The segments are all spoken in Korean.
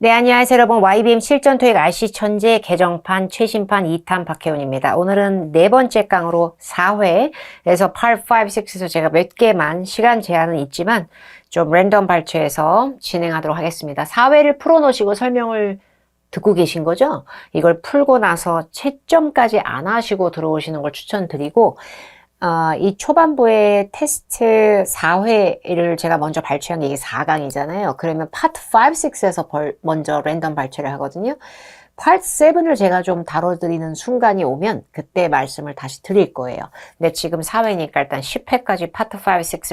네, 안녕하세요, 여러분. YBM 실전 토익 RC 천재 개정판 최신판 2탄 박혜원입니다. 오늘은 네 번째 강으로 4회에서 Part 5, 6에서 제가 몇 개만 시간 제한은 있지만 좀 랜덤 발췌해서 진행하도록 하겠습니다. 4회를 풀어놓으시고 설명을 듣고 계신 거죠? 이걸 풀고 나서 채점까지 안 하시고 들어오시는 걸 추천드리고 이 초반부에 테스트 4회를 제가 먼저 발췌한 게 이게 4강이잖아요. 그러면 파트 5, 6에서 먼저 랜덤 발췌를 하거든요. 파트 7을 제가 좀 다뤄드리는 순간이 오면 그때 말씀을 다시 드릴 거예요. 근데 지금 4회니까 일단 10회까지 파트 5,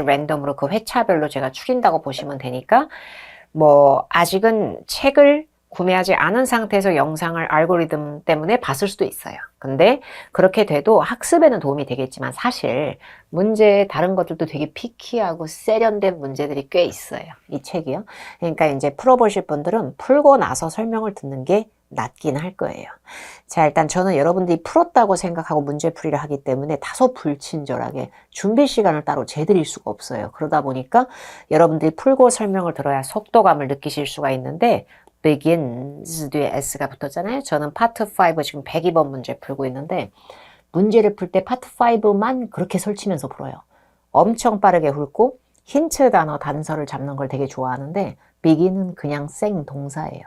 6 랜덤으로 그 회차별로 제가 추린다고 보시면 되니까 아직은 책을 구매하지 않은 상태에서 영상을 알고리즘 때문에 봤을 수도 있어요. 근데 그렇게 돼도 학습에는 도움이 되겠지만 사실 다른 것들도 되게 피키하고 세련된 문제들이 꽤 있어요. 이 책이요. 그러니까 이제 풀어보실 분들은 풀고 나서 설명을 듣는 게 낫긴 할 거예요. 자, 일단 저는 여러분들이 풀었다고 생각하고 문제풀이를 하기 때문에 다소 불친절하게 준비 시간을 따로 재드릴 수가 없어요. 그러다 보니까 여러분들이 풀고 설명을 들어야 속도감을 느끼실 수가 있는데 begins 뒤에 s가 붙었잖아요. 저는 파트 5 지금 102번 문제 풀고 있는데 문제를 풀 때 파트 5만 그렇게 설치면서 풀어요. 엄청 빠르게 훑고 힌트 단어 단서를 잡는 걸 되게 좋아하는데 begin은 그냥 생 동사예요.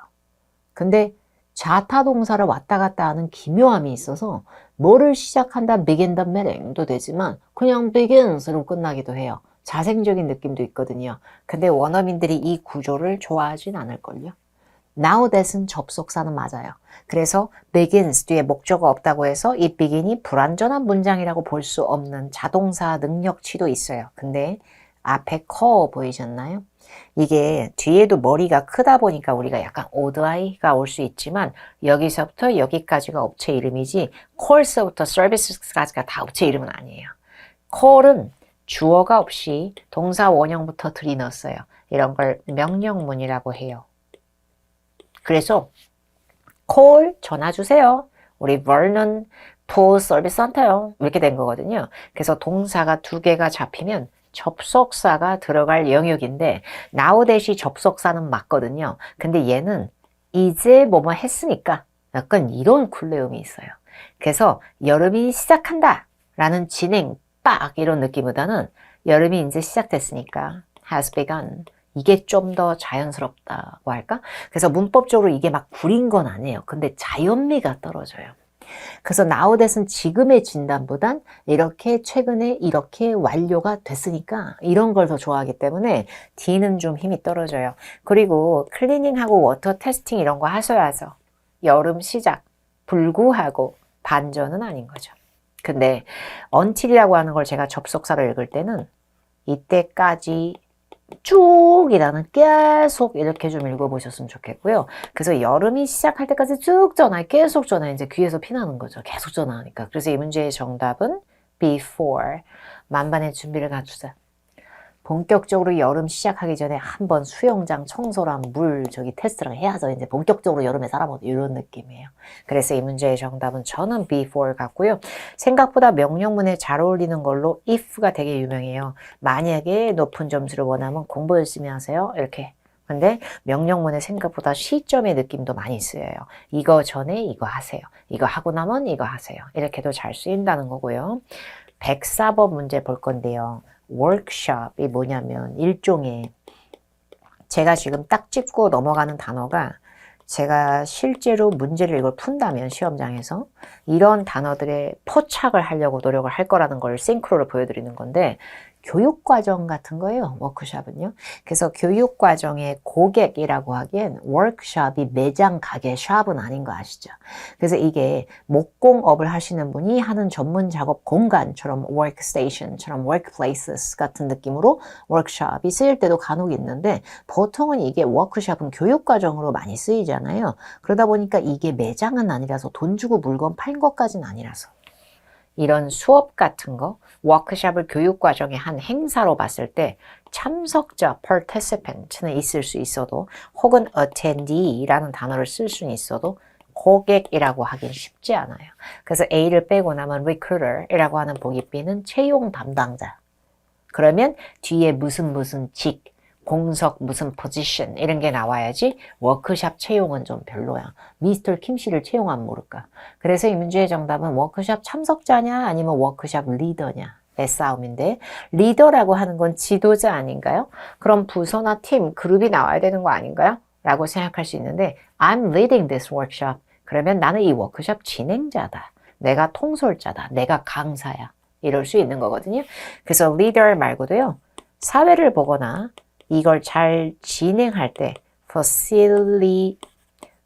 근데 자타 동사를 왔다 갔다 하는 기묘함이 있어서 뭐를 시작한다 begin the meeting도 되지만 그냥 begins로 끝나기도 해요. 자생적인 느낌도 있거든요. 근데 원어민들이 이 구조를 좋아하진 않을걸요. Now that은 접속사는 맞아요. 그래서 begins 뒤에 목적어 없다고 해서 이 begin이 불완전한 문장이라고 볼 수 없는 자동사 능력치도 있어요. 근데 앞에 call 보이셨나요? 이게 뒤에도 머리가 크다 보니까 우리가 약간 오드아이가 올 수 있지만 여기서부터 여기까지가 업체 이름이지 call서부터 services까지가 다 업체 이름은 아니에요. call은 주어가 없이 동사 원형부터 들이넣었어요. 이런 걸 명령문이라고 해요. 그래서 call 전화 주세요. 우리 Vernon Pool Service Center요. 이렇게 된 거거든요. 그래서 동사가 두 개가 잡히면 접속사가 들어갈 영역인데 now that이 접속사는 맞거든요. 근데 얘는 이제 뭐뭐 했으니까 약간 이런 쿨레움이 있어요. 그래서 여름이 시작한다 라는 진행 빡 이런 느낌보다는 여름이 이제 시작됐으니까 has begun 이게 좀 더 자연스럽다고 할까? 그래서 문법적으로 이게 막 구린 건 아니에요. 근데 자연미가 떨어져요. 그래서 now that은 지금의 진단보단 이렇게 최근에 이렇게 완료가 됐으니까 이런 걸 더 좋아하기 때문에 D는 좀 힘이 떨어져요. 그리고 클리닝하고 워터 테스팅 이런 거 하셔야죠. 여름 시작, 불구하고 반전은 아닌 거죠. 근데 until이라고 하는 걸 제가 접속사로 읽을 때는 이때까지 쭉이라는 계속 이렇게 좀 읽어보셨으면 좋겠고요. 그래서 여름이 시작할 때까지 쭉 전화해 계속 전화해 이제 귀에서 피나는 거죠. 계속 전화하니까. 그래서 이 문제의 정답은 before 만반의 준비를 갖추자. 본격적으로 여름 시작하기 전에 한번 수영장 청소랑 물 테스트랑 해야죠. 이제 본격적으로 여름에 살아보자 이런 느낌이에요. 그래서 이 문제의 정답은 저는 before 같고요. 생각보다 명령문에 잘 어울리는 걸로 if가 되게 유명해요. 만약에 높은 점수를 원하면 공부 열심히 하세요. 이렇게. 근데 명령문에 생각보다 시점의 느낌도 많이 쓰여요. 이거 전에 이거 하세요. 이거 하고 나면 이거 하세요. 이렇게도 잘 쓰인다는 거고요. 104번 문제 볼 건데요. 워크숍이 뭐냐면 일종의 제가 지금 딱 짚고 넘어가는 단어가 제가 실제로 문제를 이걸 푼다면 시험장에서 이런 단어들의 포착을 하려고 노력을 할 거라는 걸 싱크로를 보여드리는 건데 교육과정 같은 거예요. 워크숍은요. 그래서 교육과정의 고객이라고 하기엔 워크숍이 매장, 가게, 샵은 아닌 거 아시죠? 그래서 이게 목공업을 하시는 분이 하는 전문 작업 공간처럼 workstation처럼 workplaces 같은 느낌으로 워크숍이 쓰일 때도 간혹 있는데 보통은 이게 워크숍은 교육과정으로 많이 쓰이잖아요. 그러다 보니까 이게 매장은 아니라서 돈 주고 물건 팔 것까지는 아니라서 이런 수업 같은 거, 워크숍을 교육과정의 한 행사로 봤을 때 참석자, participant는 있을 수 있어도 혹은 attendee라는 단어를 쓸 수는 있어도 고객이라고 하긴 쉽지 않아요. 그래서 A를 빼고 나면 recruiter이라고 하는 보기 B는 채용 담당자. 그러면 뒤에 무슨 직, 공석 무슨 포지션 이런 게 나와야지 워크샵 채용은 좀 별로야. 미스터 김 씨를 채용하면 모를까. 그래서 이 문제의 정답은 워크샵 참석자냐 아니면 워크샵 리더냐 의 싸움인데 리더라고 하는 건 지도자 아닌가요? 그럼 부서나 팀, 그룹이 나와야 되는 거 아닌가요? 라고 생각할 수 있는데 I'm leading this workshop. 그러면 나는 이 워크숍 진행자다. 내가 통솔자다. 내가 강사야. 이럴 수 있는 거거든요. 그래서 leader 말고도요. 사회를 보거나 이걸 잘 진행할 때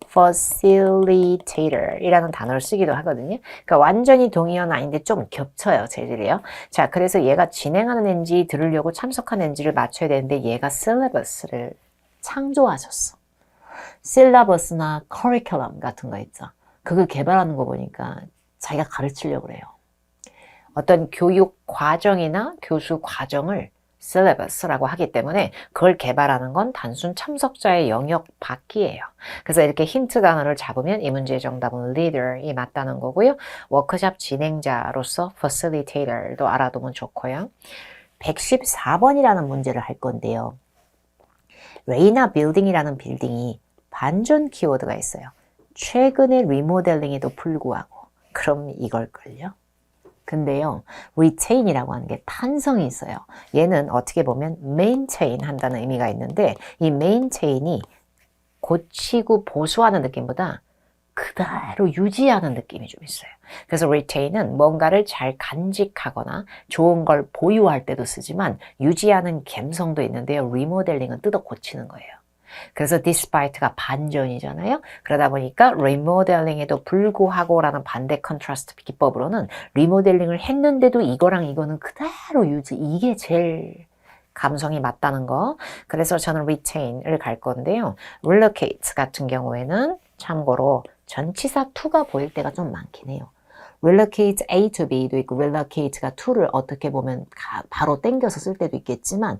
facilitator 이라는 단어를 쓰기도 하거든요. 그러니까 완전히 동의어는 아닌데 좀 겹쳐요. 재질이요. 자, 그래서 얘가 진행하는 앤지 들으려고 참석하는 앤지를 맞춰야 되는데 얘가 syllabus를 창조하셨어. syllabus나 curriculum 같은 거 있죠. 그거 개발하는 거 보니까 자기가 가르치려고 그래요. 어떤 교육 과정이나 교수 과정을 syllabus라고 하기 때문에 그걸 개발하는 건 단순 참석자의 영역 밖이에요. 그래서 이렇게 힌트 단어를 잡으면 이 문제의 정답은 leader이 맞다는 거고요. 워크숍 진행자로서 facilitator도 알아두면 좋고요. 114번이라는 문제를 할 건데요. 레이나 빌딩이라는 빌딩이 반전 키워드가 있어요. 최근의 리모델링에도 불구하고 그럼 이걸걸요? 근데요, retain이라고 하는 게 탄성이 있어요. 얘는 어떻게 보면 maintain 한다는 의미가 있는데 이 maintain이 고치고 보수하는 느낌보다 그대로 유지하는 느낌이 좀 있어요. 그래서 retain은 뭔가를 잘 간직하거나 좋은 걸 보유할 때도 쓰지만 유지하는 감성도 있는데요. remodeling은 뜯어 고치는 거예요. 그래서 despite가 반전이잖아요. 그러다 보니까 remodeling에도 불구하고라는 반대 컨트라스트 기법으로는 리모델링을 했는데도 이거랑 이거는 그대로 유지. 이게 제일 감성이 맞다는 거. 그래서 저는 retain을 갈 건데요. relocate 같은 경우에는 참고로 전치사 to가 보일 때가 좀 많긴 해요. relocate A to B도 있고 relocate가 to를 어떻게 보면 바로 땡겨서 쓸 때도 있겠지만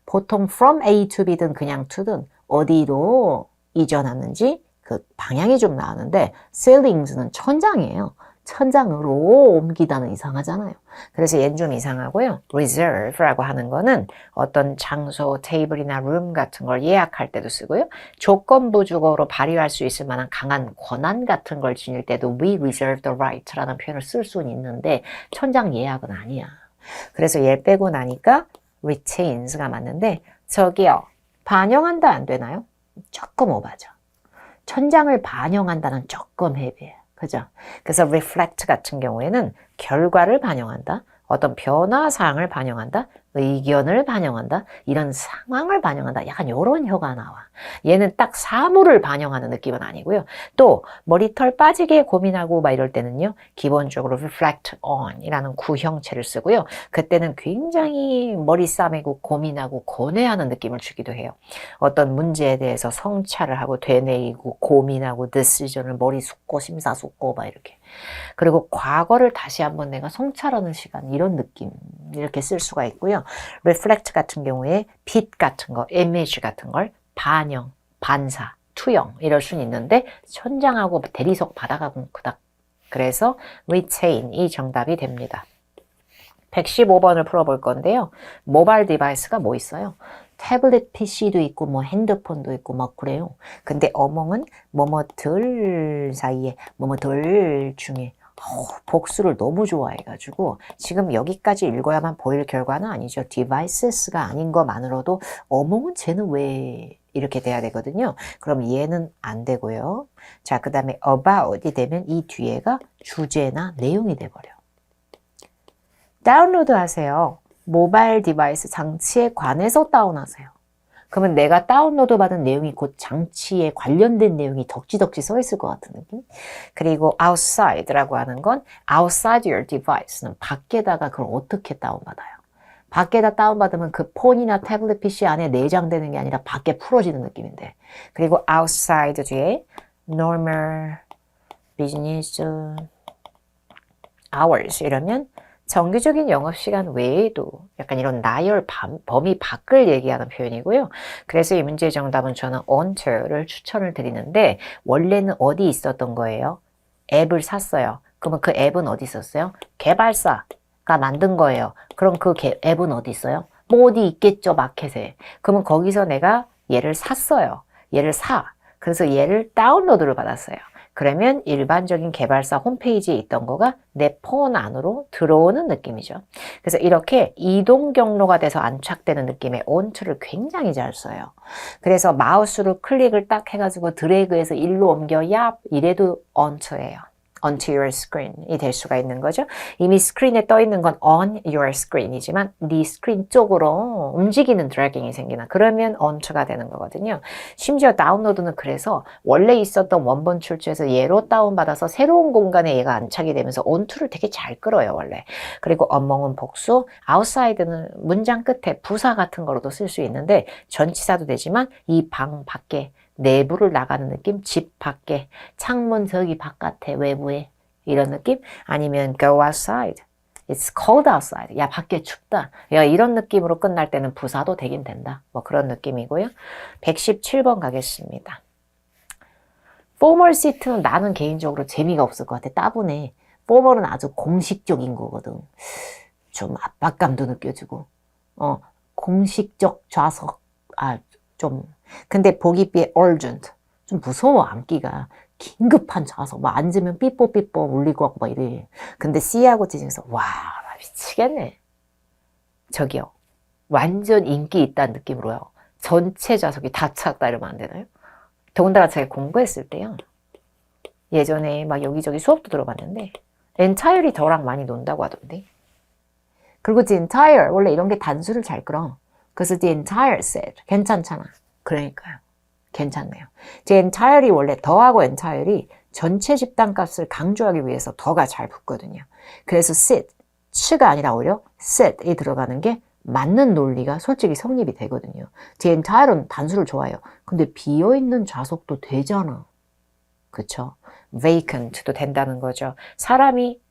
보통 from A to B든 그냥 to든 어디로 이전하는지 그 방향이 좀 나오는데 ceilings는 천장이에요. 천장으로 옮기다는 이상하잖아요. 그래서 얘는 좀 이상하고요. reserve라고 하는 거는 어떤 장소, 테이블이나 룸 같은 걸 예약할 때도 쓰고요. 조건부주어로 발휘할 수 있을 만한 강한 권한 같은 걸 지닐 때도 we reserve the right라는 표현을 쓸 수는 있는데 천장 예약은 아니야. 그래서 얘 빼고 나니까 retains가 맞는데 저기요. 반영한다 안 되나요? 조금 오바죠. 천장을 반영한다는 조금 헤비해요. 그죠? 그래서 reflect 같은 경우에는 결과를 반영한다. 어떤 변화사항을 반영한다. 의견을 반영한다. 이런 상황을 반영한다. 약간 이런 혀가 나와. 얘는 딱 사물을 반영하는 느낌은 아니고요. 또 머리털 빠지게 고민하고 막 이럴 때는요. 기본적으로 reflect on 이라는 구형체를 쓰고요. 그때는 굉장히 머리 싸매고 고민하고 고뇌하는 느낌을 주기도 해요. 어떤 문제에 대해서 성찰을 하고 되뇌이고 고민하고 decision을 머리 숫고 심사숙고 막 이렇게. 그리고 과거를 다시 한번 내가 성찰하는 시간 이런 느낌 이렇게 쓸 수가 있고요. reflect 같은 경우에 빛 같은 거, image 같은 걸 반영, 반사, 투영 이럴 수는 있는데 천장하고 대리석 바닥하고는 그닥 그래서 retain이 정답이 됩니다. 115번을 풀어볼 건데요. 모바일 디바이스가 뭐 있어요? 태블릿 PC도 있고 뭐 핸드폰도 있고 막 그래요. 근데 어몽은 뭐뭐들 사이에 뭐뭐들 중에 복수를 너무 좋아해가지고 지금 여기까지 읽어야만 보일 결과는 아니죠. devices가 아닌 것만으로도 어몽은 쟤는 왜 이렇게 돼야 되거든요. 그럼 얘는 안 되고요. 자, 그 다음에 about이 되면 이 뒤에가 주제나 내용이 돼버려. 다운로드 하세요. 모바일 디바이스 장치에 관해서 다운하세요. 그러면 내가 다운로드 받은 내용이 곧 장치에 관련된 내용이 덕지덕지 써 있을 것 같은 느낌? 그리고 outside라고 하는 건 outside your device는 밖에다가 그걸 어떻게 다운받아요? 밖에다 다운받으면 그 폰이나 태블릿 PC 안에 내장되는 게 아니라 밖에 풀어지는 느낌인데. 그리고 outside 뒤에 normal business hours 이러면 정규적인 영업시간 외에도 약간 이런 나열 범위 밖을 얘기하는 표현이고요. 그래서 이 문제의 정답은 저는 onto를 추천을 드리는데 원래는 어디 있었던 거예요? 앱을 샀어요. 그러면 그 앱은 어디 있었어요? 개발사가 만든 거예요. 그럼 그 앱은 어디 있어요? 어디 있겠죠, 마켓에. 그러면 거기서 내가 얘를 샀어요. 얘를 사. 그래서 얘를 다운로드를 받았어요. 그러면 일반적인 개발사 홈페이지에 있던 거가 내 폰 안으로 들어오는 느낌이죠. 그래서 이렇게 이동 경로가 돼서 안착되는 느낌의 onto를 굉장히 잘 써요. 그래서 마우스로 클릭을 딱 해가지고 드래그해서 일로 옮겨 야 이래도 onto예요. onto your screen이 될 수가 있는 거죠. 이미 스크린에 떠 있는 건 on your screen이지만 네 스크린 쪽으로 움직이는 드래깅이 생기나 그러면 onto가 되는 거거든요. 심지어 다운로드는 그래서 원래 있었던 원본 출처에서 얘로 다운받아서 새로운 공간에 얘가 안착이 되면서 onto를 되게 잘 끌어요, 원래. 그리고 among은 복수, outside는 문장 끝에 부사 같은 거로도 쓸 수 있는데 전치사도 되지만 이 방 밖에 내부를 나가는 느낌, 집 밖에, 창문 저기 바깥에, 외부에 이런 느낌? 아니면 go outside, it's cold outside, 야 밖에 춥다, 야 이런 느낌으로 끝날 때는 부사도 되긴 된다. 뭐 그런 느낌이고요. 117번 가겠습니다. formal seat는 나는 개인적으로 재미가 없을 것 같아. 따분해. formal은 아주 공식적인 거거든. 좀 압박감도 느껴지고 공식적 좌석, 좀 근데 보기 비해 urgent, 좀 무서워. 앉기가 긴급한 좌석, 막 앉으면 삐뽀삐뽀 울리고 하고 막 이래. 근데 C하고 D 중에서 와 미치겠네. 저기요, 완전 인기 있다는 느낌으로요, 전체 좌석이 다 찼다 이러면 안 되나요? 더군다나 제가 공부했을 때요, 예전에 막 여기저기 수업도 들어봤는데 entirely 저랑 많이 논다고 하던데. 그리고 the entire, 원래 이런 게 단수를 잘 끌어. 그래서 the entire set 괜찮잖아. 그러니까요, 괜찮네요. the entire이 원래 더하고 entire이 전체 집단값을 강조하기 위해서 더가 잘 붙거든요. 그래서 sit, 치가 아니라 오히려 set이 들어가는 게 맞는 논리가 솔직히 성립이 되거든요. the entire는 단수를 좋아해요. 근데 비어있는 좌석도 되잖아. 그쵸? vacant도 된다는 거죠. 사람이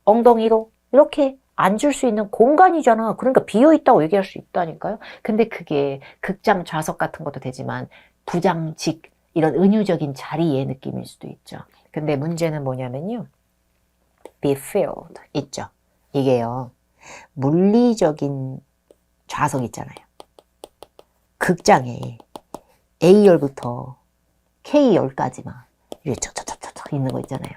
엉덩이로 이렇게 앉을 수 있는 공간이잖아. 그러니까 비어있다고 얘기할 수 있다니까요. 근데 그게 극장 좌석 같은 것도 되지만 부장직, 이런 은유적인 자리의 느낌일 수도 있죠. 근데 문제는 뭐냐면요, be filled 있죠. 이게요, 물리적인 좌석 있잖아요. 극장에 A열부터 K열까지만 이렇게 쫙쫙쫙쫙 있는 거 있잖아요.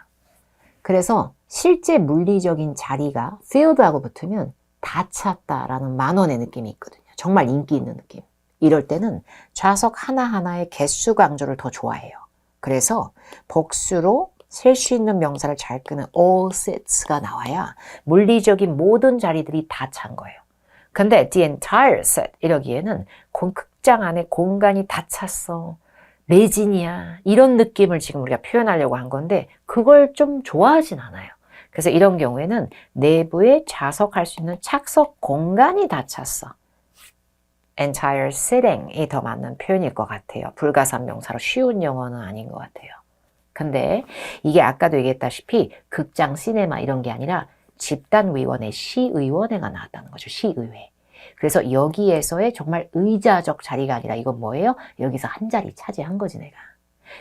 그래서 실제 물리적인 자리가 field하고 붙으면 다 찼다라는 만원의 느낌이 있거든요. 정말 인기 있는 느낌. 이럴 때는 좌석 하나하나의 개수 강조를 더 좋아해요. 그래서 복수로 셀 수 있는 명사를 잘 끄는 all sets가 나와야 물리적인 모든 자리들이 다 찬 거예요. 근데 the entire set 이러기에는 극장 안에 공간이 다 찼어, 매진이야, 이런 느낌을 지금 우리가 표현하려고 한 건데 그걸 좀 좋아하진 않아요. 그래서 이런 경우에는 내부에 좌석할 수 있는 착석 공간이 다 찼어. entire sitting이 더 맞는 표현일 것 같아요. 불가산명사로 쉬운 영어는 아닌 것 같아요. 근데 이게 아까도 얘기했다시피 극장, 시네마 이런 게 아니라 집단위원회, 시의원회가 나왔다는 거죠. 시의회. 그래서 여기에서의 정말 의자적 자리가 아니라 이건 뭐예요? 여기서 한 자리 차지한 거지 내가.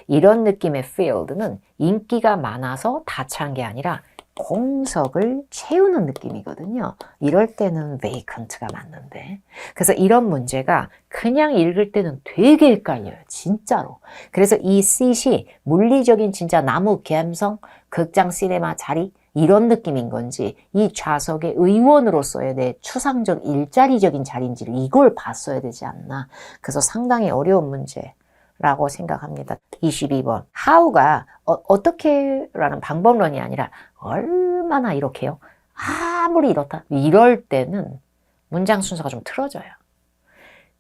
이런 느낌의 field는 인기가 많아서 다 찬 게 아니라 공석을 채우는 느낌이거든요. 이럴 때는 vacant가 맞는데. 그래서 이런 문제가 그냥 읽을 때는 되게 헷갈려요. 진짜로. 그래서 이 seat이 물리적인 진짜 나무 감성, 극장 시네마 자리 이런 느낌인 건지 이 좌석의 의원으로서의 내 추상적 일자리적인 자리인지를 이걸 봤어야 되지 않나. 그래서 상당히 어려운 문제라고 생각합니다. 22번. how가 어떻게 라는 방법론이 아니라 얼마나 이렇게요? 아무리 이렇다. 이럴 때는 문장 순서가 좀 틀어져요.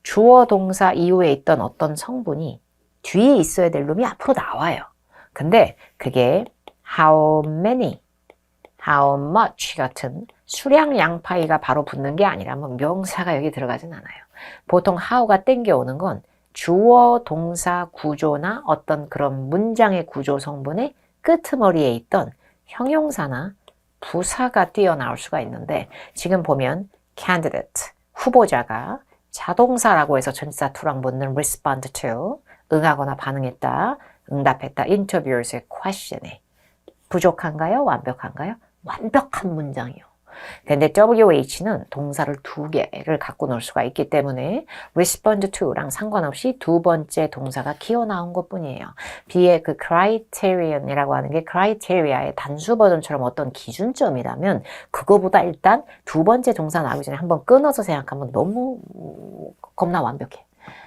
주어 동사 이후에 있던 어떤 성분이 뒤에 있어야 될 놈이 앞으로 나와요. 근데 그게 how many, how much 같은 수량 양파이가 바로 붙는 게 아니라면 명사가 여기 들어가진 않아요. 보통 how가 땡겨오는 건 주어 동사 구조나 어떤 그런 문장의 구조 성분의 끄트머리에 있던 형용사나 부사가 뛰어나올 수가 있는데 지금 보면 candidate, 후보자가 자동사라고 해서 전치사 to랑 붙는 respond to, 응하거나 반응했다, 응답했다, interviewers의 question에 부족한가요? 완벽한가요? 완벽한 문장이요. 근데 WH는 동사를 두 개를 갖고 놀 수가 있기 때문에 respond to랑 상관없이 두 번째 동사가 기어 나온 것 뿐이에요. B의 그 criterion이라고 하는 게 criteria의 단수 버전처럼 어떤 기준점이라면 그거보다 일단 두 번째 동사 나오기 전에 한번 끊어서 생각하면 너무 겁나 완벽해.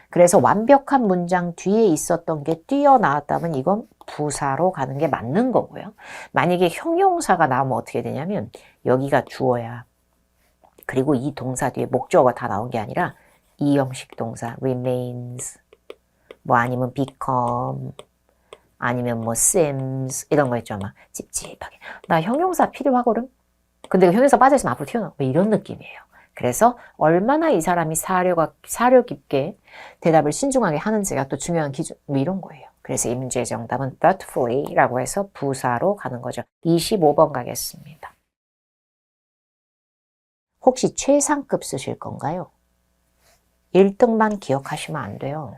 그래서 완벽한 문장 뒤에 있었던 게 뛰어나왔다면 이건 부사로 가는 게 맞는 거고요. 만약에 형용사가 나오면 어떻게 되냐면 여기가 주어야. 그리고 이 동사 뒤에 목적어가 다 나온 게 아니라 이 형식 동사 remains 뭐 아니면 become 아니면 뭐 seems 이런 거 있죠. 막 찝찝하게. 나 형용사 필요하거든? 근데 그 형용사 빠져있으면 앞으로 튀어나와. 뭐 이런 느낌이에요. 그래서 얼마나 이 사람이 사려 깊게 대답을 신중하게 하는지가 또 중요한 기준, 뭐 이런 거예요. 그래서 이 문제의 정답은 thoughtfully라고 해서 부사로 가는 거죠. 25번 가겠습니다. 혹시 최상급 쓰실 건가요? 1등만 기억하시면 안 돼요.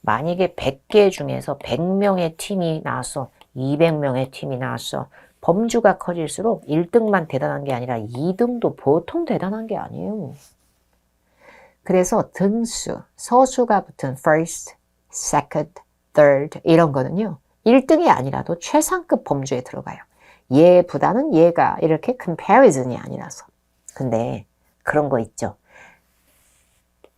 만약에 100개 중에서 100명의 팀이 나왔어. 200명의 팀이 나왔어. 범주가 커질수록 1등만 대단한 게 아니라 2등도 보통 대단한 게 아니에요. 그래서 등수, 서수가 붙은 first, second, third 이런 거는요. 1등이 아니라도 최상급 범주에 들어가요. 얘보다는 얘가 이렇게 comparison이 아니라서. 근데 그런 거 있죠.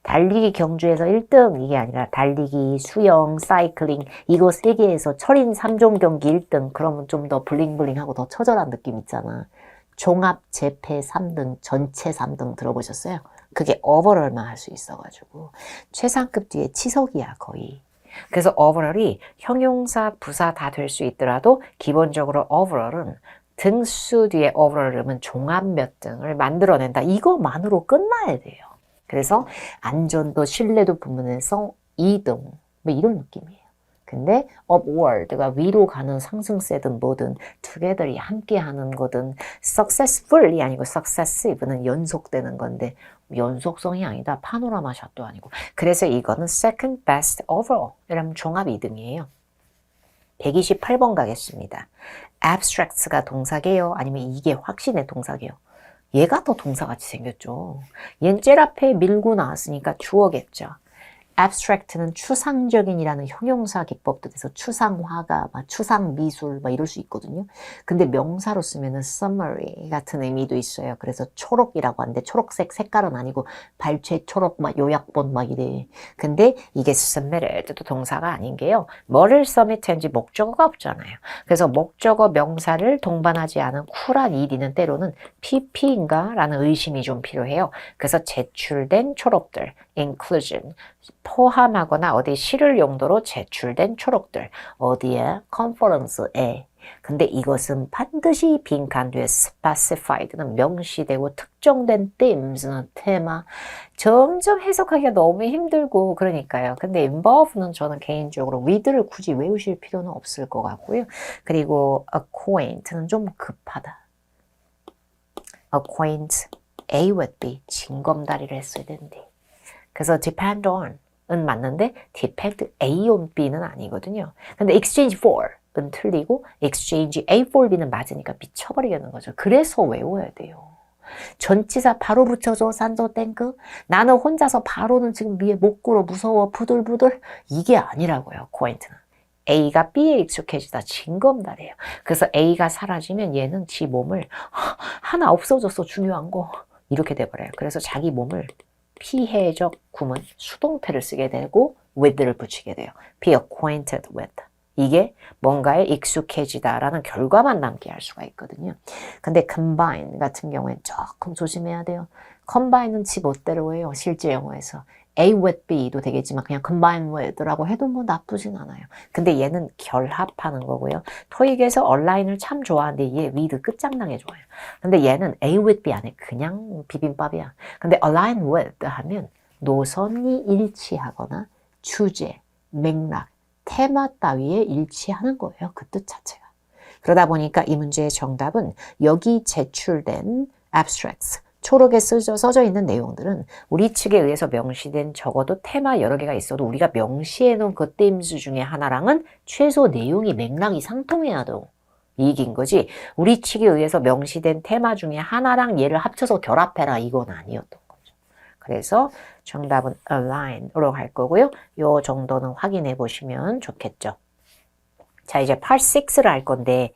달리기 경주에서 1등 이게 아니라 달리기, 수영, 사이클링 이거 3개에서 철인 3종 경기 1등 그러면 좀 더 블링블링하고 더 처절한 느낌 있잖아. 종합 재패 3등, 전체 3등 들어보셨어요? 그게 오버롤만 할 수 있어가지고 최상급 뒤에 치석이야 거의. 그래서 오버롤이 형용사, 부사 다 될 수 있더라도 기본적으로 오버롤은 등수 뒤에 오버롤은 종합 몇 등을 만들어낸다. 이거만으로 끝나야 돼요. 그래서 안전도 신뢰도 부문에서 2등 뭐 이런 느낌이에요. 근데 upward가 위로 가는 상승세든 뭐든 together이 함께 하는 거든 successfully 아니고 successive는 연속되는 건데 연속성이 아니다. 파노라마 샷도 아니고. 그래서 이거는 second best overall 이러면 종합 2등이에요. 128번 가겠습니다. abstracts가 동사게요? 아니면 이게 확신의 동사게요? 얘가 더 동사같이 생겼죠. 얘는 젤 앞에 밀고 나왔으니까 주어겠죠. abstract는 추상적인이라는 형용사 기법도 돼서 추상화가, 막 추상미술 막 이럴 수 있거든요. 근데 명사로 쓰면은 summary 같은 의미도 있어요. 그래서 초록이라고 하는데 초록색 색깔은 아니고 발췌 초록 막 요약본 막 이래. 근데 이게 submitted도 동사가 아닌 게요. 뭐를 submit했는지 목적어가 없잖아요. 그래서 목적어 명사를 동반하지 않은 쿨한 일이는 때로는 PP인가? 라는 의심이 좀 필요해요. 그래서 제출된 초록들, inclusion, 포함하거나 어디 실을 용도로 제출된 초록들 어디에? 컨퍼런스에. 근데 이것은 반드시 빈칸 뒤에 specified는 명시되고 특정된 themes는 테마 점점 해석하기가 너무 힘들고 그러니까요. 근데 involve는 저는 개인적으로 with를 굳이 외우실 필요는 없을 것 같고요. 그리고 acquaint는 좀 급하다. acquaint A with B 징검다리를 했어야 되는데 그래서 depend on 은 맞는데 depend A on B는 아니거든요. 근데 exchange for 은 틀리고 exchange A for B는 맞으니까 미쳐버리겠는 거죠. 그래서 외워야 돼요. 전치사 바로 붙여줘 산도 땡크 나는 혼자서 바로는 지금 위에 못 굴어 무서워 부들부들 이게 아니라고요. 코인트는 A가 B에 익숙해지다 징검다리예요. 그래서 A가 사라지면 얘는 지 몸을 하나 없어졌어 중요한 거 이렇게 돼버려요. 그래서 자기 몸을 피해적 구문 수동태를 쓰게 되고 with를 붙이게 돼요. be acquainted with. 이게 뭔가에 익숙해지다라는 결과만 남게 할 수가 있거든요. 근데 combine 같은 경우엔 조금 조심해야 돼요. combine은 지 멋대로 해요. 실제 영어에서. A with B도 되겠지만 그냥 combine with라고 해도 뭐 나쁘진 않아요. 근데 얘는 결합하는 거고요. 토익에서 얼라인을 참 좋아하는데 얘 with 끝장나게 좋아요. 근데 얘는 A with B 안에 그냥 비빔밥이야. 근데 align with 하면 노선이 일치하거나 주제, 맥락, 테마 따위에 일치하는 거예요. 그 뜻 자체가. 그러다 보니까 이 문제의 정답은 여기 제출된 abstracts, 초록에 써져 있는 내용들은 우리 측에 의해서 명시된 적어도 테마 여러 개가 있어도 우리가 명시해 놓은 그 themes 중에 하나랑은 최소 내용이 맥락이 상통해야 돼요. 이긴 거지. 우리 측에 의해서 명시된 테마 중에 하나랑 얘를 합쳐서 결합해라 이건 아니었던 거죠. 그래서 정답은 align으로 갈 거고요. 요 정도는 확인해 보시면 좋겠죠. 자, 이제 part 6를 할 건데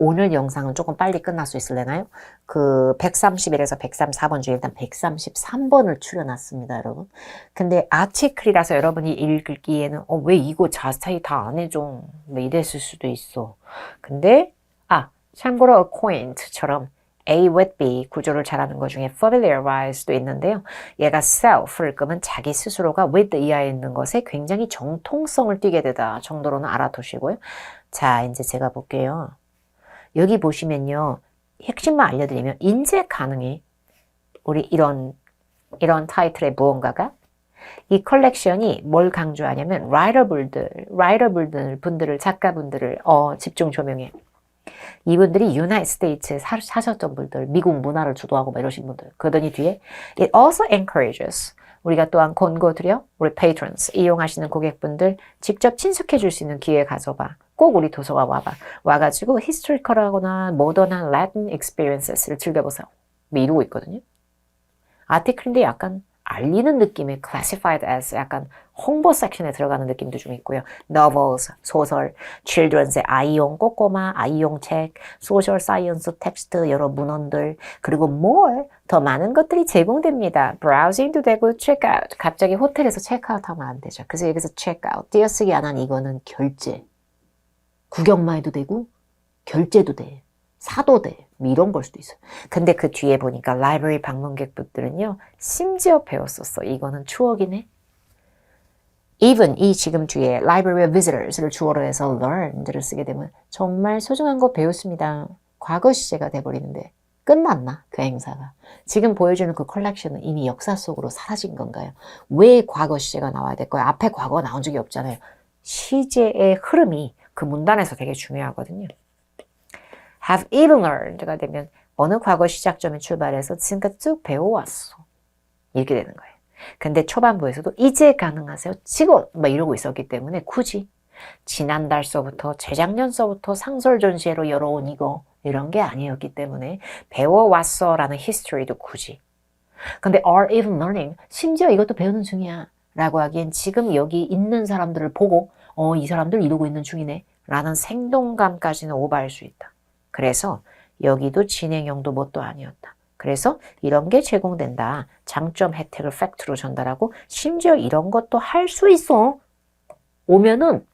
오늘 영상은 조금 빨리 끝날 수 있을래나요? 그 131에서 134번 중에 일단 133번을 추려놨습니다, 여러분. 근데 아티클이라서 여러분이 읽기에는 왜 이거 자세히 다 안 해줘? 뭐 이랬을 수도 있어. 근데 참고로 acquaint처럼 A with B 구조를 잘하는 것 중에 familiarize도 있는데요. 얘가 self를 끄면 자기 스스로가 with 이하에 있는 것에 굉장히 정통성을 띠게 되다 정도로는 알아두시고요. 자, 이제 제가 볼게요. 여기 보시면요. 핵심만 알려드리면 인재 가능이 우리 이런 타이틀의 무언가가 이 컬렉션이 뭘 강조하냐면 라이터분들을 작가분들을 집중 조명해. 이분들이 유나이티드 스테이츠에 사셨던 분들, 미국 문화를 주도하고 이러신 분들. 그러더니 뒤에 It also encourages 우리가 또한 권고드려 우리 patrons 이용하시는 고객분들 직접 친숙해 줄 수 있는 기회 가져봐. 꼭 우리 도서관 와봐. 와가지고 historical하거나 modern한 Latin experiences를 즐겨보세요. 뭐 이러고 있거든요. 아티클인데 약간 알리는 느낌의 classified as 약간 홍보 섹션에 들어가는 느낌도 좀 있고요. novels, 소설, children's 아이용 꼬꼬마, 아이용 책, social science 텍스트, 여러 문헌들, 그리고 more, 더 많은 것들이 제공됩니다. browsing도 되고 checkout, 갑자기 호텔에서 체크아웃 하면 안 되죠. 그래서 여기서 checkout, 띄어쓰기 안 한 이거는 결제. 구경만 해도 되고 결제도 돼. 사도 돼. 이런 걸 수도 있어요. 근데 그 뒤에 보니까 라이브러리 방문객분들은요. 심지어 배웠었어. 이거는 추억이네. even 이 지금 뒤에 library visitors를 주어로 해서 learned를 쓰게 되면 정말 소중한 거 배웠습니다. 과거 시제가 돼버리는데 끝났나? 그 행사가. 지금 보여주는 그 컬렉션은 이미 역사 속으로 사라진 건가요? 왜 과거 시제가 나와야 될까요? 앞에 과거가 나온 적이 없잖아요. 시제의 흐름이 그 문단에서 되게 중요하거든요. have even learned가 되면 어느 과거 시작점에 출발해서 지금까지 쭉 배워왔어. 이렇게 되는 거예요. 근데 초반부에서도 이제 가능하세요? 지금 막 이러고 있었기 때문에 굳이 지난달서부터 재작년서부터 상설 전시회로 열어온 이거 이런 게 아니었기 때문에 배워왔어 라는 history도 굳이. 근데 are even learning 심지어 이것도 배우는 중이야 라고 하기엔 지금 여기 있는 사람들을 보고 이 사람들 이러고 있는 중이네 라는 생동감까지는 오버할 수 있다. 그래서 여기도 진행형도 뭣도 아니었다. 그래서 이런 게 제공된다. 장점 혜택을 팩트로 전달하고 심지어 이런 것도 할 수 있어. 오면은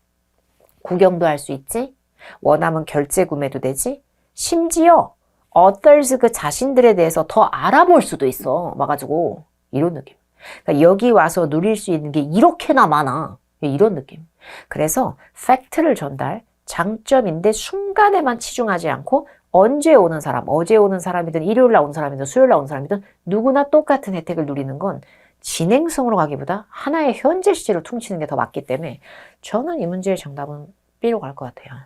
구경도 할 수 있지. 원하면 결제 구매도 되지. 심지어 authors 그 자신들에 대해서 더 알아볼 수도 있어. 와가지고 이런 느낌. 그러니까 여기 와서 누릴 수 있는 게 이렇게나 많아. 이런 느낌. 그래서 팩트를 전달, 장점인데 순간에만 치중하지 않고 언제 오는 사람, 어제 오는 사람이든 일요일 날 온 사람이든 수요일 날 온 사람이든 누구나 똑같은 혜택을 누리는 건 진행성으로 가기보다 하나의 현재 시제로 퉁치는 게 더 맞기 때문에 저는 이 문제의 정답은 B로 갈 것 같아요.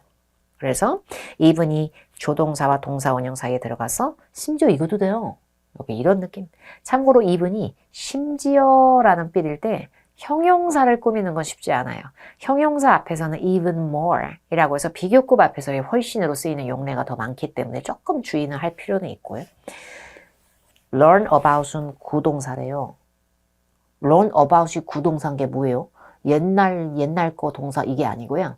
그래서 이분이 조동사와 동사 원형 사이에 들어가서 심지어 이것도 돼요. 여기 이런 느낌. 참고로 이분이 심지어라는 삘일 때 형용사를 꾸미는 건 쉽지 않아요. 형용사 앞에서는 even more 이라고 해서 비교급 앞에서의 훨씬으로 쓰이는 용례가 더 많기 때문에 조금 주의는 할 필요는 있고요. learn about은 구동사래요. learn about이 구동사인 게 뭐예요? 옛날 거 동사 이게 아니고요.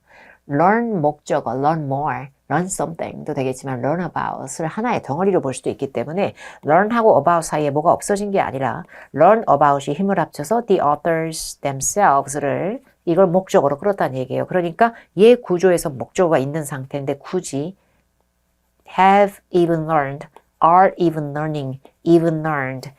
learn 목적어, learn more, learn something도 되겠지만 learn about을 하나의 덩어리로 볼 수도 있기 때문에 learn하고 about 사이에 뭐가 없어진 게 아니라 learn about이 힘을 합쳐서 the authors themselves를 이걸 목적어로 끌었다는 얘기예요. 그러니까 얘 구조에서 목적어가 있는 상태인데 굳이 have even learned, are even learning, even learned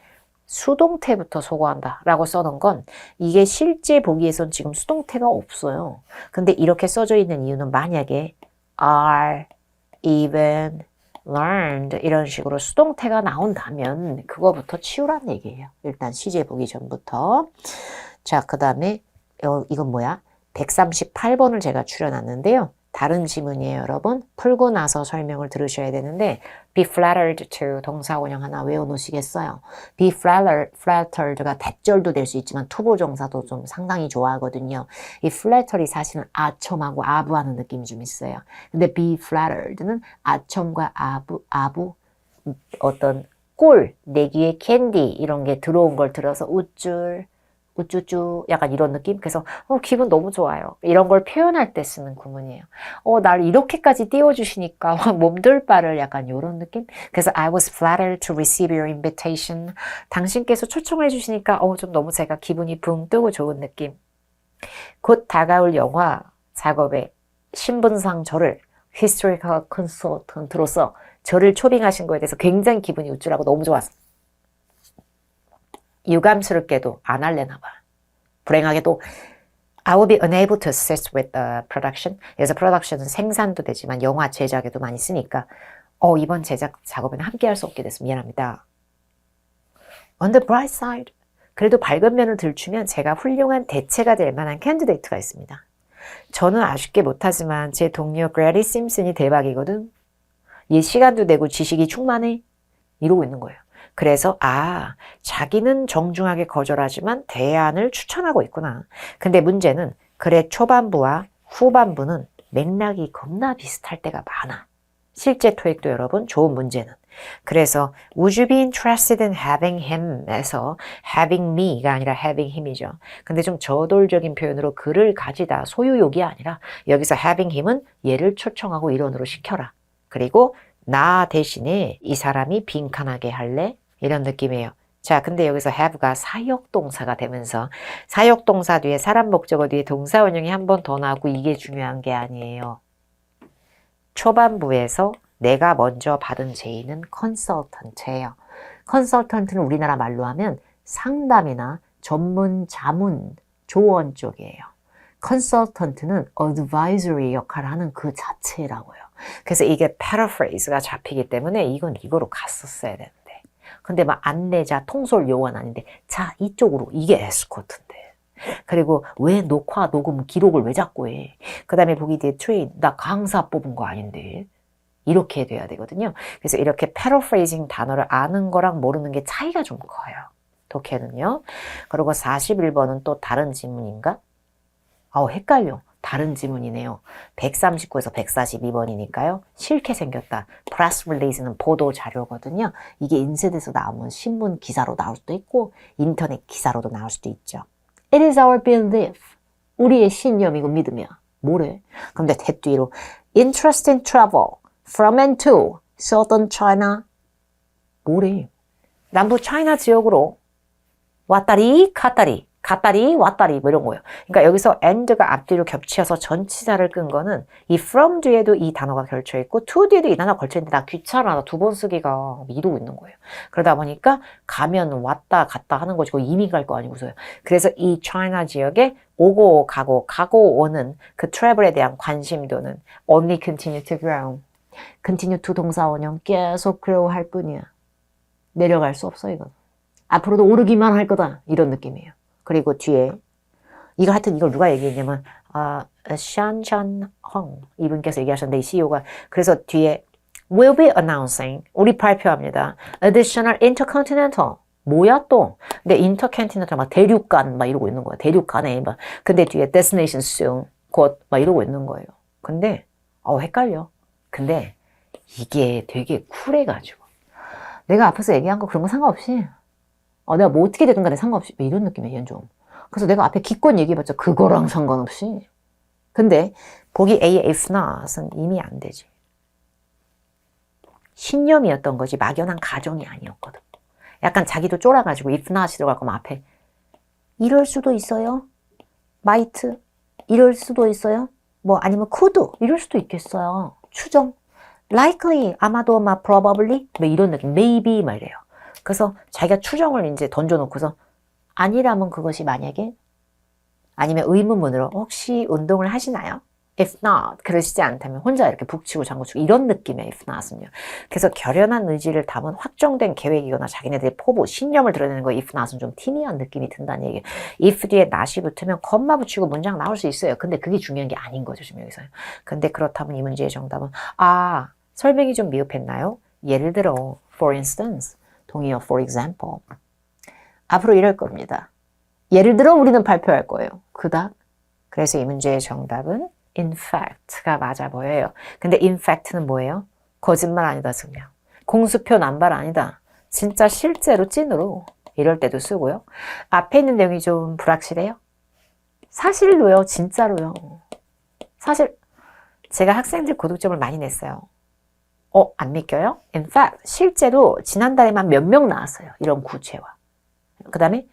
수동태부터 소거한다 라고 써놓은 건 이게 실제 보기에선 지금 수동태가 없어요. 근데 이렇게 써져 있는 이유는 만약에 are, even, learned 이런 식으로 수동태가 나온다면 그거부터 치우라는 얘기예요. 일단 시제 보기 전부터. 자, 그 다음에 이건 뭐야? 138번을 제가 추려놨는데요. 다른 지문이에요, 여러분. 풀고 나서 설명을 들으셔야 되는데 be flattered to 동사원형 하나 외워놓으시겠어요? be flattered가 대절도 될 수 있지만 투부정사도 좀 상당히 좋아하거든요. 이 flatter이 사실은 아첨하고 아부하는 느낌이 좀 있어요. 근데 be flattered는 아첨과 아부 어떤 꿀, 내 귀에 캔디 이런 게 들어온 걸 들어서 우쭐 우쭈쭈 약간 이런 느낌? 그래서 기분 너무 좋아요. 이런 걸 표현할 때 쓰는 구문이에요. 날 이렇게까지 띄워주시니까 몸둘 바를 약간 이런 느낌? 그래서 I was flattered to receive your invitation. 당신께서 초청해 주시니까 좀 너무 제가 기분이 붕 뜨고 좋은 느낌. 곧 다가올 영화 작업에 신분상 저를 historical consultant로서 저를 초빙하신 거에 대해서 굉장히 기분이 우쭐하고 너무 좋았어. 유감스럽게도 안 할래나 봐. 불행하게도 I will be unable to assist with the production. 그래서 production은 생산도 되지만 영화 제작에도 많이 쓰니까 이번 제작 작업에는 함께 할 수 없게 돼서 미안합니다. On the bright side. 그래도 밝은 면을 들추면 제가 훌륭한 대체가 될 만한 캔디데이트가 있습니다. 저는 아쉽게 못하지만 제 동료 그레디 심슨이 대박이거든. 얘 시간도 되고 지식이 충만해. 이러고 있는 거예요. 그래서 자기는 정중하게 거절하지만 대안을 추천하고 있구나. 근데 문제는 글의 초반부와 후반부는 맥락이 겁나 비슷할 때가 많아. 실제 토익도 여러분 좋은 문제는. 그래서 would you be interested in having him 에서 having me가 아니라 having him이죠. 근데 좀 저돌적인 표현으로 그를 가지다 소유욕이 아니라 여기서 having him은 얘를 초청하고 일원으로 시켜라. 그리고 나 대신에 이 사람이 빈칸하게 할래? 이런 느낌이에요. 자, 근데 여기서 have가 사역동사가 되면서 사역동사 뒤에 사람 목적어 뒤에 동사원형이 한 번 더 나오고 이게 중요한 게 아니에요. 초반부에서 내가 먼저 받은 제의는 컨설턴트예요. 컨설턴트는 우리나라 말로 하면 상담이나 전문 자문 조언 쪽이에요. 컨설턴트는 advisory 역할을 하는 그 자체라고요. 그래서 이게 paraphrase가 잡히기 때문에 이건 이거로 갔었어야 되는데. 근데 막 안내자, 통솔 요원 아닌데 자 이쪽으로 이게 에스코트인데. 그리고 왜 녹화, 녹음, 기록을 왜 자꾸 해? 그 다음에 보기 뒤에 트레인, 나 강사 뽑은 거 아닌데. 이렇게 돼야 되거든요. 그래서 이렇게 paraphrasing 단어를 아는 거랑 모르는 게 차이가 좀 커요. 독해는요. 그리고 41번은 또 다른 지문인가? 헷갈려. 다른 지문이네요. 139에서 142번이니까요. 싫게 생겼다. press release는 보도 자료거든요. 이게 인쇄돼서 나오면 신문 기사로 나올 수도 있고 인터넷 기사로도 나올 수도 있죠. It is our belief. 우리의 신념이고 믿으며. 뭐래? 근데 뒤로 interest in travel from and to southern China. 뭐래? 남부 차이나 지역으로 왔다리 갔다리 왔다리 뭐 이런 거예요. 그러니까 여기서 and가 앞뒤로 겹쳐서 전치사를 끈 거는 이 from 뒤에도 이 단어가 걸쳐 있고 to 뒤에도 이 단어가 걸쳐 있는데 나 귀찮아. 나 두 번 쓰기가 이러고 있는 거예요. 그러다 보니까 가면 왔다 갔다 하는 거지. 이미 갈 거 아니고서요. 그래서 이 차이나 지역에 오고 가고 오는 그 travel에 대한 관심도는 only continue to grow. continue to 동사원형 계속 grow 할 뿐이야. 내려갈 수 없어 이건. 앞으로도 오르기만 할 거다. 이런 느낌이에요. 그리고 뒤에 하여튼 이걸 누가 얘기했냐면 샨샨 헝 이분께서 얘기하셨는데 이 CEO가 그래서 뒤에 will be announcing 우리 발표합니다. additional intercontinental 뭐야 또? 근데 intercontinental 막 대륙간 막 이러고 있는 거야. 대륙간에 막 근데 뒤에 destination soon 곧 막 이러고 있는 거예요. 근데 헷갈려. 근데 이게 되게 쿨해가지고 내가 앞에서 얘기한 거 그런 거 상관없이 내가 뭐 어떻게 되든 간에 상관없이 이런 느낌이야 얘는 좀. 그래서 내가 앞에 기껏 얘기해봤자 그거랑 상관없이. 근데 보기 A의 if not은 이미 안 되지. 신념이었던 거지 막연한 가정이 아니었거든. 약간 자기도 쫄아가지고 if not이 들어갈 거면 앞에 이럴 수도 있어요. might 이럴 수도 있어요. 뭐 아니면 could 이럴 수도 있겠어요. 추정 likely 아마도 막 probably 뭐 이런 느낌 maybe 막 이래요. 그래서 자기가 추정을 이제 던져놓고서 아니라면 그것이 만약에 아니면 의문문으로 혹시 운동을 하시나요? If not, 그러시지 않다면 혼자 이렇게 북치고 장구치고 이런 느낌의 if not은요. 그래서 결연한 의지를 담은 확정된 계획이거나 자기네들의 포부, 신념을 드러내는 거 if not은 좀 티니한 느낌이 든다는 얘기예요. if 뒤에 not이 붙으면 콤마 붙이고 문장 나올 수 있어요. 근데 그게 중요한 게 아닌 거죠, 지금 여기서요. 근데 그렇다면 이 문제의 정답은 설명이 좀 미흡했나요? 예를 들어, for instance, 동의어 for example. 앞으로 이럴 겁니다. 예를 들어 우리는 발표할 거예요. 그닥. 그래서 이 문제의 정답은 in fact가 맞아 보여요. 근데 in fact는 뭐예요? 거짓말 아니다, 증명. 공수표 남발 아니다. 진짜 실제로 찐으로 이럴 때도 쓰고요. 앞에 있는 내용이 좀 불확실해요. 사실로요, 진짜로요. 사실 제가 학생들 고득점을 많이 냈어요. 안 믿겨요? In fact, 실제로 지난달에만 몇 명 나왔어요. 이런 구체화. 그 다음에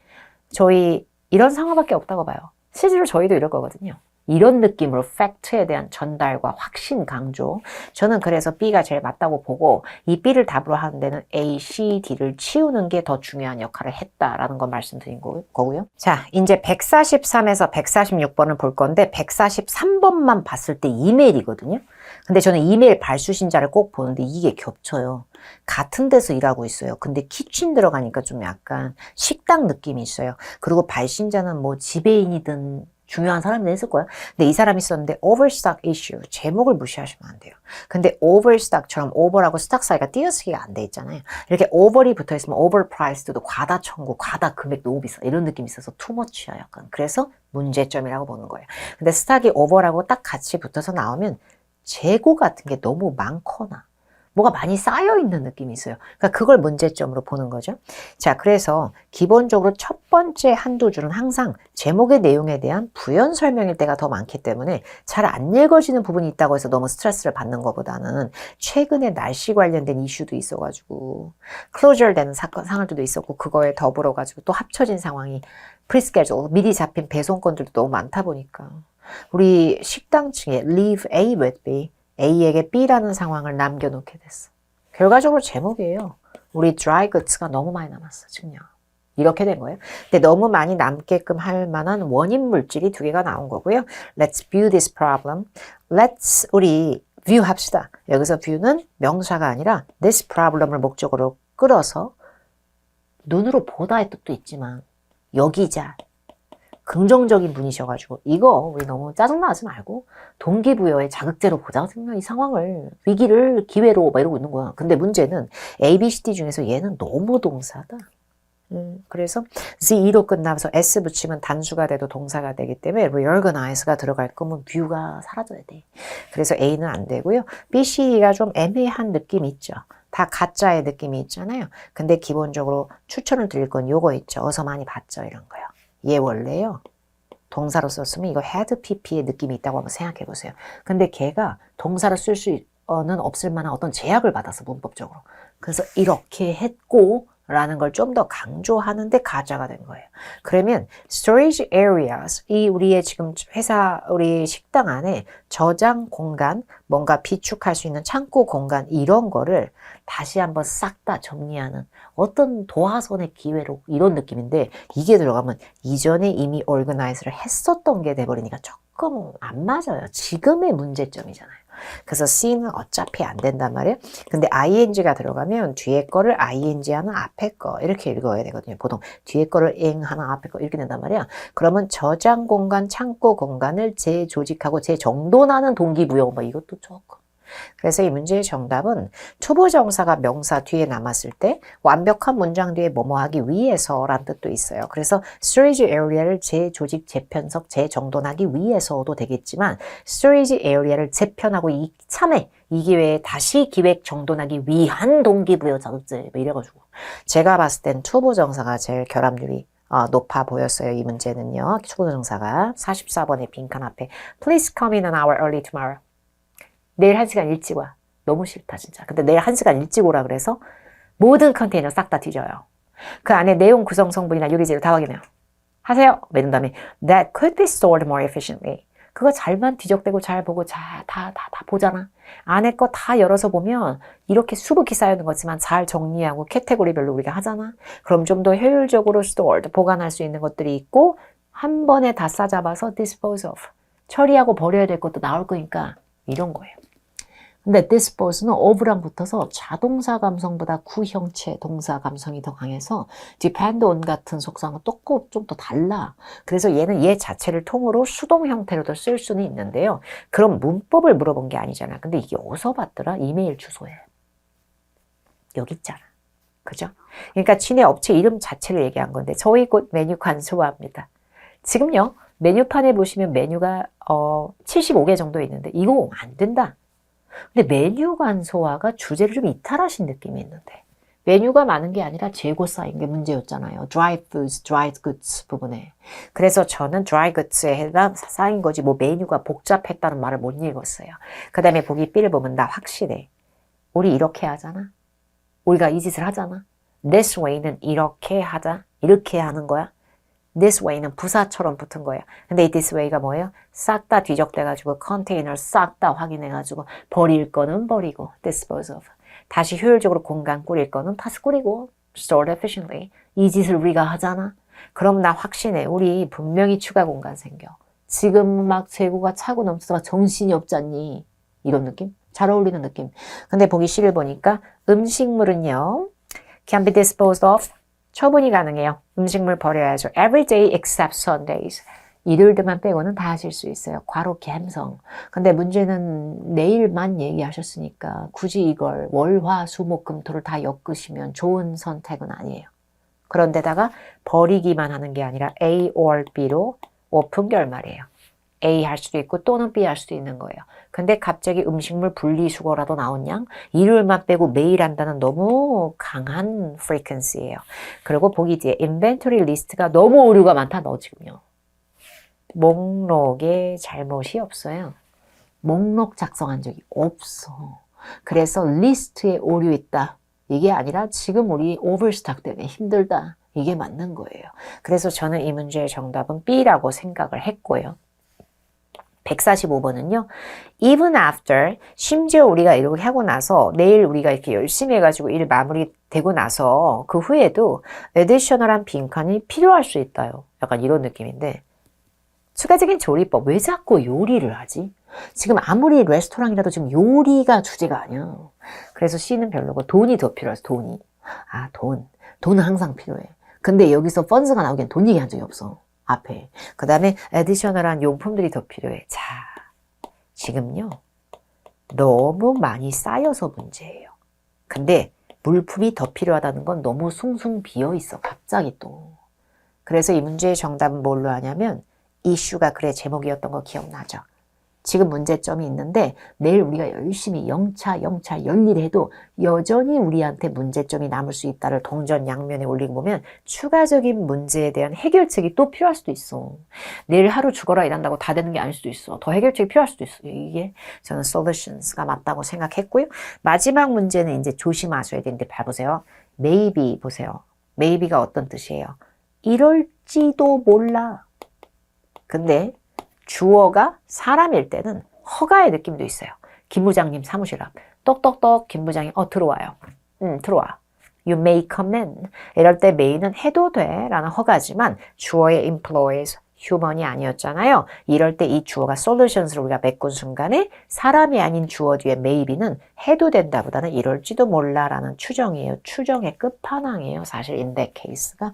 저희 이런 상황밖에 없다고 봐요. 실제로 저희도 이럴 거거든요. 이런 느낌으로 팩트에 대한 전달과 확신 강조. 저는 그래서 B가 제일 맞다고 보고 이 B를 답으로 하는 데는 A, C, D를 치우는 게 더 중요한 역할을 했다라는 걸 말씀드린 거고요. 자, 이제 143에서 146번을 볼 건데 143번만 봤을 때 이메일이거든요. 근데 저는 이메일 발수신자를 꼭 보는데 이게 겹쳐요. 같은 데서 일하고 있어요. 근데 키친 들어가니까 좀 약간 식당 느낌이 있어요. 그리고 발신자는 뭐 지배인이든 중요한 사람이 있을 거야. 근데 이 사람이 썼는데 overstock issue. 제목을 무시하시면 안 돼요. 근데 overstock처럼 over하고 stock 사이가 띄어쓰기가 안 돼 있잖아요. 이렇게 over이 붙어 있으면 overpriced도 과다 청구, 과다 금액 너무 비싸. 이런 느낌이 있어서 too much야 약간. 그래서 문제점이라고 보는 거예요. 근데 stock이 over하고 딱 같이 붙어서 나오면 재고 같은 게 너무 많거나 뭐가 많이 쌓여있는 느낌이 있어요. 그러니까 그걸 문제점으로 보는 거죠. 자, 그래서 기본적으로 첫 번째 한두 줄은 항상 제목의 내용에 대한 부연 설명일 때가 더 많기 때문에 잘 안 읽어지는 부분이 있다고 해서 너무 스트레스를 받는 것보다는 최근에 날씨 관련된 이슈도 있어가지고 클로저 되는 상황들도 있었고 그거에 더불어가지고 또 합쳐진 상황이 프리스케줄, 미리 잡힌 배송건들도 너무 많다 보니까 우리 식당 층에 leave A with B A에게 B라는 상황을 남겨놓게 됐어. 결과적으로 제목이에요. 우리 dry goods가 너무 많이 남았어, 증명. 이렇게 된 거예요. 근데 너무 많이 남게끔 할 만한 원인 물질이 두 개가 나온 거고요. Let's view this problem. Let's 우리 view 합시다. 여기서 view는 명사가 아니라 this problem을 목적으로 끌어서 눈으로 보다의 뜻도 있지만 여기자. 긍정적인 분이셔가지고 이거 우리 너무 짜증나지 말고 동기부여의 자극제로 보자. 이 상황을 위기를 기회로 막 이러고 있는 거야. 근데 문제는 A, B, C, D 중에서 얘는 너무 동사다. 그래서 Z로 끝나서 S 붙이면 단수가 돼도 동사가 되기 때문에 reorganize가 들어갈 거면 view가 사라져야 돼. 그래서 A는 안 되고요. B, C, D가 좀 애매한 느낌이 있죠. 다 가짜의 느낌이 있잖아요. 근데 기본적으로 추천을 드릴 건 요거 있죠. 어서 많이 봤죠. 이런 거요. 얘 원래요. 동사로 썼으면 이거 had pp의 느낌이 있다고 한번 생각해 보세요. 근데 걔가 동사로 쓸 수는 없을 만한 어떤 제약을 받아서 문법적으로. 그래서 이렇게 했고 라는 걸 좀 더 강조하는데 가짜가 된 거예요. 그러면 storage areas, 이 우리의 지금 회사, 우리 식당 안에 저장 공간, 뭔가 비축할 수 있는 창고 공간 이런 거를 다시 한번 싹 다 정리하는 어떤 도화선의 기회로 이런 느낌인데 이게 들어가면 이전에 이미 organize를 했었던 게 돼버리니까 조금 안 맞아요. 지금의 문제점이잖아요. 그래서 C는 어차피 안 된단 말이에요. 근데 ing가 들어가면 뒤에 거를 ing 하는 앞에 거 이렇게 읽어야 되거든요. 보통 뒤에 거를 ing 하는 앞에 거 이렇게 된단 말이야. 그러면 저장 공간, 창고 공간을 재조직하고 재정돈하는 동기부여 뭐 이것도 조금. 그래서 이 문제의 정답은 초보정사가 명사 뒤에 남았을 때 완벽한 문장 뒤에 뭐뭐하기 위해서라는 뜻도 있어요. 그래서 storage area를 재조직, 재편석, 재정돈하기 위해서도 되겠지만 storage area를 재편하고 이참에 이 기회에 다시 기획 정돈하기 위한 동기부여 자극제 뭐 이래가지고 제가 봤을 땐 초보정사가 제일 결합률이 높아 보였어요. 이 문제는요. 초보정사가 44번의 빈칸 앞에 Please come in an hour early tomorrow. 내일 1시간 일찍 와. 너무 싫다 진짜. 근데 내일 1시간 일찍 오라 그래서 모든 컨테이너 싹 다 뒤져요. 그 안에 내용 구성 성분이나 유리재료 다 확인해요. 하세요. 이런 다음에 That could be stored more efficiently. 그거 잘만 뒤적대고 잘 보고 다 보잖아. 안에 거 다 열어서 보면 이렇게 수북히 쌓여있는 거지만 잘 정리하고 캐테고리별로 우리가 하잖아. 그럼 좀 더 효율적으로 stored, 보관할 수 있는 것들이 있고 한 번에 다 싸잡아서 dispose of. 처리하고 버려야 될 것도 나올 거니까 이런 거예요. 근데 dispose는 of랑 붙어서 자동사 감성보다 구형체 동사 감성이 더 강해서 depend on 같은 속성은 또 좀 더 달라. 그래서 얘는 얘 자체를 통으로 수동 형태로도 쓸 수는 있는데요. 그럼 문법을 물어본 게 아니잖아. 근데 이게 어디서 봤더라? 이메일 주소에. 여기 있잖아. 그죠? 그러니까 지네 업체 이름 자체를 얘기한 건데 저희 곧 메뉴 간소화합니다. 지금요. 메뉴판에 보시면 메뉴가 75개 정도 있는데 이거 안 된다. 근데 메뉴 간소화가 주제를 좀 이탈하신 느낌이 있는데 메뉴가 많은 게 아니라 재고 쌓인 게 문제였잖아요. dry foods, dry goods 부분에. 그래서 저는 dry goods에 해당 쌓인 거지 뭐 메뉴가 복잡했다는 말을 못 읽었어요. 그 다음에 보기 B를 보면 나 확실해. 우리 이렇게 하잖아. 우리가 이 짓을 하잖아. This way는 이렇게 하자. 이렇게 하는 거야. This way는 부사처럼 붙은 거야. 근데 이 this way가 뭐예요? 싹 다 뒤적대가지고 컨테이너를 싹 다 확인해가지고 버릴 거는 버리고 dispose of. 다시 효율적으로 공간 꾸릴 거는 다시 꾸리고 stored efficiently. 이 짓을 우리가 하잖아. 그럼 나 확신해. 우리 분명히 추가 공간 생겨. 지금 막 재고가 차고 넘쳐서 정신이 없잖니. 이런 느낌? 잘 어울리는 느낌. 근데 보기 10일 보니까 음식물은요. can be disposed of. 처분이 가능해요. 음식물 버려야죠. Every day except Sundays. 일요일들만 빼고는 다 하실 수 있어요. 괄호 갬성. 근데 문제는 내일만 얘기하셨으니까 굳이 이걸 월, 화, 수, 목, 금, 토를 다 엮으시면 좋은 선택은 아니에요. 그런데다가 버리기만 하는 게 아니라 A or B로 오픈 결말이에요. A 할 수도 있고 또는 B 할 수도 있는 거예요. 근데 갑자기 음식물 분리수거라도 나온 양 일요일만 빼고 매일 한다는 너무 강한 frequency예요. 그리고 보기 뒤에 inventory 리스트가 너무 오류가 많다. 너 지금요. 목록에 잘못이 없어요. 목록 작성한 적이 없어. 그래서 리스트에 오류 있다. 이게 아니라 지금 우리 오버스탁 때문에 힘들다. 이게 맞는 거예요. 그래서 저는 이 문제의 정답은 B라고 생각을 했고요. 145번은요. Even after, 심지어 우리가 이렇게 하고 나서 내일 우리가 이렇게 열심히 해가지고 일 마무리되고 나서 그 후에도 additional한 빈칸이 필요할 수 있다요. 약간 이런 느낌인데 추가적인 조리법 왜 자꾸 요리를 하지? 지금 아무리 레스토랑이라도 지금 요리가 주제가 아니야. 그래서 C는 별로고 돈이 더 필요해서 돈이. 아, 돈은 항상 필요해. 근데 여기서 펀즈가 나오기엔 돈 얘기한 적이 없어. 앞에. 그 다음에 애디셔널한 용품들이 더 필요해. 자, 지금요. 너무 많이 쌓여서 문제예요. 근데 물품이 더 필요하다는 건 너무 숭숭 비어 있어. 갑자기 또. 그래서 이 문제의 정답은 뭘로 하냐면 이슈가 그래 제목이었던 거 기억나죠? 지금 문제점이 있는데 내일 우리가 열심히 영차 열일해도 여전히 우리한테 문제점이 남을 수 있다를 동전 양면에 올리고 보면 추가적인 문제에 대한 해결책이 또 필요할 수도 있어. 내일 하루 죽어라 일한다고 다 되는 게 아닐 수도 있어. 더 해결책이 필요할 수도 있어. 이게 저는 solutions가 맞다고 생각했고요. 마지막 문제는 이제 조심하셔야 되는데 봐보세요. maybe 보세요. maybe가 어떤 뜻이에요? 이럴지도 몰라. 근데 주어가 사람일 때는 허가의 느낌도 있어요. 김 부장님 사무실 앞. 똑똑똑 김 부장님 들어와요. 들어와. You may come in. 이럴 때 may는 해도 돼 라는 허가지만 주어의 employees human이 아니었잖아요. 이럴 때 이 주어가 solutions를 우리가 메꾼 순간에 사람이 아닌 주어 뒤에 maybe는 해도 된다 보다는 이럴지도 몰라 라는 추정이에요. 추정의 끝판왕이에요. 사실 in that case가.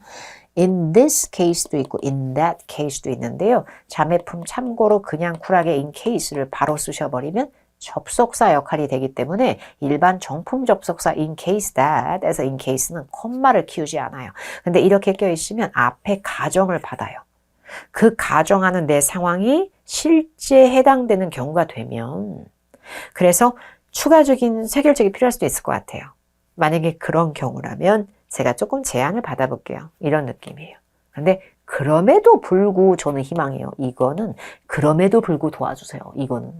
In this case도 있고 in that case도 있는데요. 자매품 참고로 그냥 쿨하게 in case를 바로 쓰셔버리면 접속사 역할이 되기 때문에 일반 정품 접속사 in case that에서 in case는 콤마를 키우지 않아요. 근데 이렇게 껴있으면 앞에 가정을 받아요. 그 가정하는 내 상황이 실제 해당되는 경우가 되면 그래서 추가적인 해결책이 필요할 수도 있을 것 같아요. 만약에 그런 경우라면 제가 조금 제안을 받아볼게요. 이런 느낌이에요. 근데 그럼에도 불구 저는 희망해요. 이거는 그럼에도 불구 도와주세요. 이거는.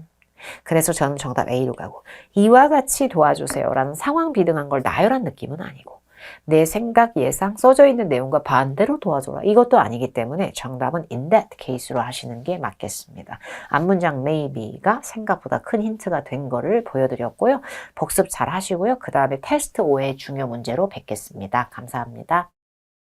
그래서 저는 정답 A로 가고 이와 같이 도와주세요 라는 상황 비등한 걸 나열한 느낌은 아니고 내 생각 예상 써져 있는 내용과 반대로 도와줘라. 이것도 아니기 때문에 정답은 in that case로 하시는 게 맞겠습니다. 앞문장 maybe가 생각보다 큰 힌트가 된 거를 보여드렸고요. 복습 잘 하시고요. 그 다음에 테스트 5의 중요 문제로 뵙겠습니다. 감사합니다.